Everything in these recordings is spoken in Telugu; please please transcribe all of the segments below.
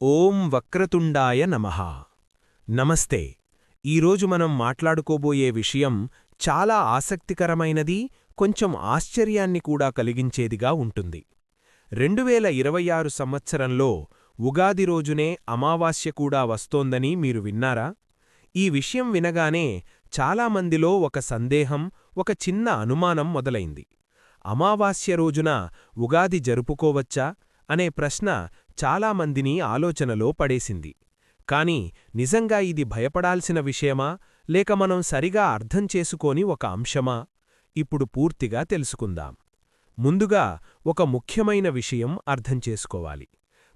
ఓం వక్రతుండాయ నమః. నమస్తే. ఈరోజు మనం మాట్లాడుకోబోయే విషయం చాలా ఆసక్తికరమైనది, కొంచెం ఆశ్చర్యాన్ని కూడా కలిగించేదిగా ఉంటుంది. 2026 సంవత్సరంలో ఉగాది రోజునే అమావాస్య కూడా వస్తోందని మీరు విన్నారా? ఈ విషయం వినగానే చాలామందిలో ఒక సందేహం, ఒక చిన్న అనుమానం మొదలైంది. అమావాస్య రోజున ఉగాది జరుపుకోవచ్చా అనే ప్రశ్న చాలామందిని ఆలోచనలో పడేసింది. కాని నిజంగా ఇది భయపడాల్సిన విషయమా, లేక మనం సరిగా అర్థం చేసుకోని ఒక అంశమా? ఇప్పుడు పూర్తిగా తెలుసుకుందాం. ముందుగా ఒక ముఖ్యమైన విషయం అర్థం చేసుకోవాలి.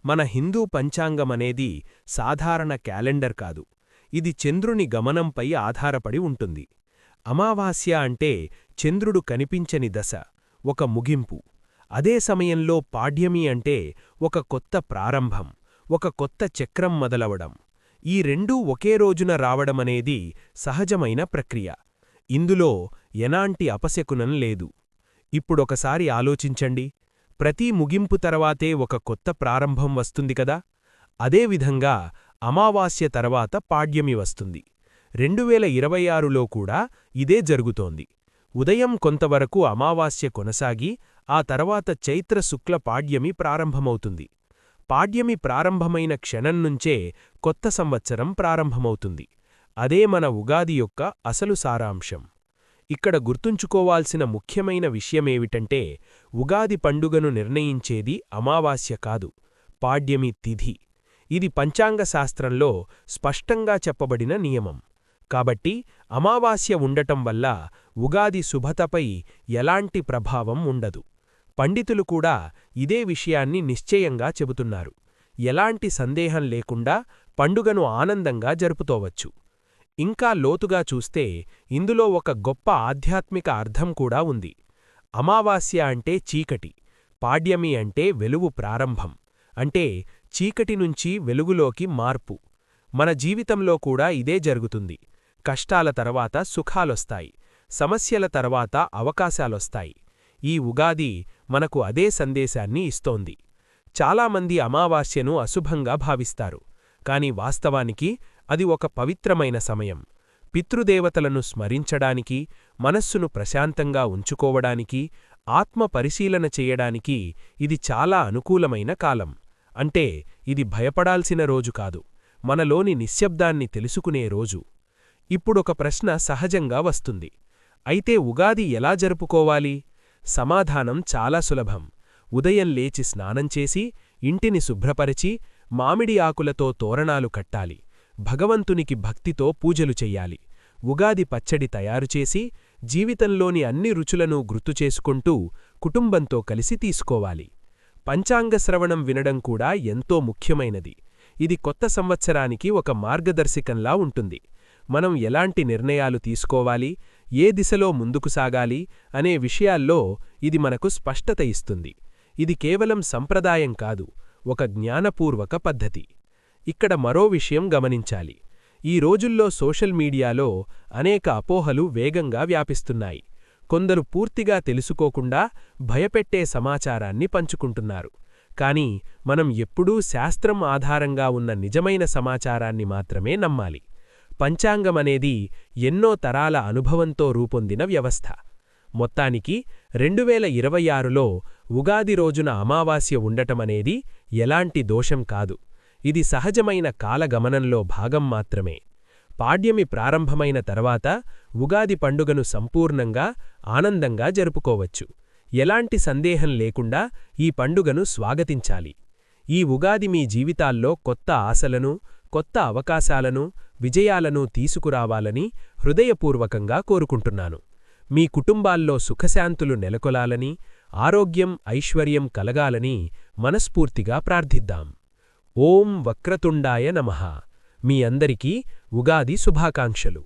మన హిందూ పంచాంగమనేది సాధారణ క్యాలెండర్ కాదు. ఇది చంద్రుని గమనంపై ఆధారపడి ఉంటుంది. అమావాస్య అంటే చంద్రుడు కనిపించని దశ, ఒక ముగింపు. అదే సమయంలో పాడ్యమి అంటే ఒక కొత్త ప్రారంభం, ఒక కొత్త చక్రం మొదలవడం. ఈ రెండూ ఒకే రోజున రావడమనేది సహజమైన ప్రక్రియ. ఇందులో ఎలాంటి అపశకునం లేదు. ఇప్పుడొకసారి ఆలోచించండి. ప్రతి ముగింపు తర్వాతే ఒక కొత్త ప్రారంభం వస్తుంది కదా. అదేవిధంగా అమావాస్య తర్వాత పాడ్యమి వస్తుంది. 2026లో కూడా ఇదే జరుగుతోంది. ఉదయం కొంతవరకు అమావాస్య కొనసాగి ఆ తర్వాత చైత్ర శుక్ల పాడ్యమి ప్రారంభమవుతుంది. పాడ్యమి ప్రారంభమైన క్షణం నుంచే కొత్త సంవత్సరం ప్రారంభమవుతుంది. అదే మన ఉగాది యొక్క అసలు సారాంశం. ఇక్కడ గుర్తుంచుకోవాల్సిన ముఖ్యమైన విషయమేమిటంటే, ఉగాది పండుగను నిర్ణయించేది అమావాస్య కాదు, పాడ్యమి తిథి. ఇది పంచాంగ శాస్త్రంలో స్పష్టంగా చెప్పబడిన నియమం. కాబట్టి అమావాస్య ఉండటం వల్ల ఉగాది శుభతపై ఎలాంటి ప్రభావం ఉండదు. పండితులు కూడా ఇదే విషయాన్ని నిశ్చయంగా చెబుతున్నారు. ఎలాంటి సందేహం లేకుండా పండుగను ఆనందంగా జరుపుకోవచ్చు. ఇంకా లోతుగా చూస్తే ఇందులో ఒక గొప్ప ఆధ్యాత్మిక అర్థం కూడా ఉంది. అమావాస్య అంటే చీకటి, పాడ్యమి అంటే వెలుగు ప్రారంభం. అంటే చీకటి నుంచి వెలుగులోకి మార్పు. మన జీవితంలో కూడా ఇదే జరుగుతుంది. కష్టాల తర్వాత సుఖాలొస్తాయి, సమస్యల తర్వాత అవకాశాలొస్తాయి. ఈ ఉగాది మనకు అదే సందేశాన్ని ఇస్తోంది. చాలామంది అమావాస్యను అశుభంగా భావిస్తారు. కాని వాస్తవానికి అది ఒక పవిత్రమైన సమయం. పితృదేవతలను స్మరించడానికి, మనస్సును ప్రశాంతంగా ఉంచుకోవడానికి, ఆత్మ పరిశీలన చేయడానికి ఇది చాలా అనుకూలమైన కాలం. అంటే ఇది భయపడాల్సిన రోజు కాదు, మనలోని నిశ్శబ్దాన్ని తెలుసుకునే రోజు. ఇప్పుడొక ప్రశ్న సహజంగా వస్తుంది. అయితే ఉగాది ఎలా జరుపుకోవాలి? సమాధానం చాలా సులభం. ఉదయం లేచి స్నానం చేసి, ఇంటిని శుభ్రపరిచి, మామిడి ఆకులతో తోరణాలు కట్టాలి. భగవంతునికి భక్తితో పూజలు చెయ్యాలి. ఉగాది పచ్చడి తయారుచేసి, జీవితంలోని అన్ని రుచులను గుర్తుచేసుకుంటూ కుటుంబంతో కలిసి తీసుకోవాలి. పంచాంగ శ్రవణం వినడం కూడా ఎంతో ముఖ్యమైనది. ఇది కొత్త సంవత్సరానికి ఒక మార్గదర్శకంలా ఉంటుంది. మనం ఎలాంటి నిర్ణయాలు తీసుకోవాలి, ఏ దిశలో ముందుకు సాగాలి అనే విషయాల్లో ఇది మనకు స్పష్టత ఇస్తుంది. ఇది కేవలం సంప్రదాయం కాదు, ఒక జ్ఞానపూర్వక పద్ధతి. ఇక్కడ మరో విషయం గమనించాలి. ఈ రోజుల్లో సోషల్ మీడియాలో అనేక అపోహలు వేగంగా వ్యాపిస్తున్నాయి. కొందరు పూర్తిగా తెలుసుకోకుండా భయపెట్టే సమాచారాన్ని పంచుకుంటున్నారు. కాని మనం ఎప్పుడూ శాస్త్రం ఆధారంగా ఉన్న నిజమైన సమాచారాన్ని మాత్రమే నమ్మాలి. పంచాంగమనేది ఎన్నో తరాల అనుభవంతో రూపొందిన వ్యవస్థ. మొత్తానికి 2026లో ఉగాది రోజున అమావాస్య ఉండటమనేది ఎలాంటి దోషం కాదు. ఇది సహజమైన కాలగమనంలో భాగం మాత్రమే. పాడ్యమి ప్రారంభమైన తర్వాత ఉగాది పండుగను సంపూర్ణంగా, ఆనందంగా జరుపుకోవచ్చు. ఎలాంటి సందేహం లేకుండా ఈ పండుగను స్వాగతించాలి. ఈ ఉగాది మీ జీవితాల్లో కొత్త ఆశలను, కొత్త అవకాశాలను, విజయాలను తీసుకురావాలని హృదయపూర్వకంగా కోరుకుంటున్నాను. మీ కుటుంబాల్లో సుఖశాంతులు నెలకొలాలని, ఆరోగ్యం, ఐశ్వర్యం కలగాలని మనస్ఫూర్తిగా ప్రార్థిద్దాం. ఓం వక్రతుండాయ నమః. మీ అందరికీ ఉగాది శుభాకాంక్షలు.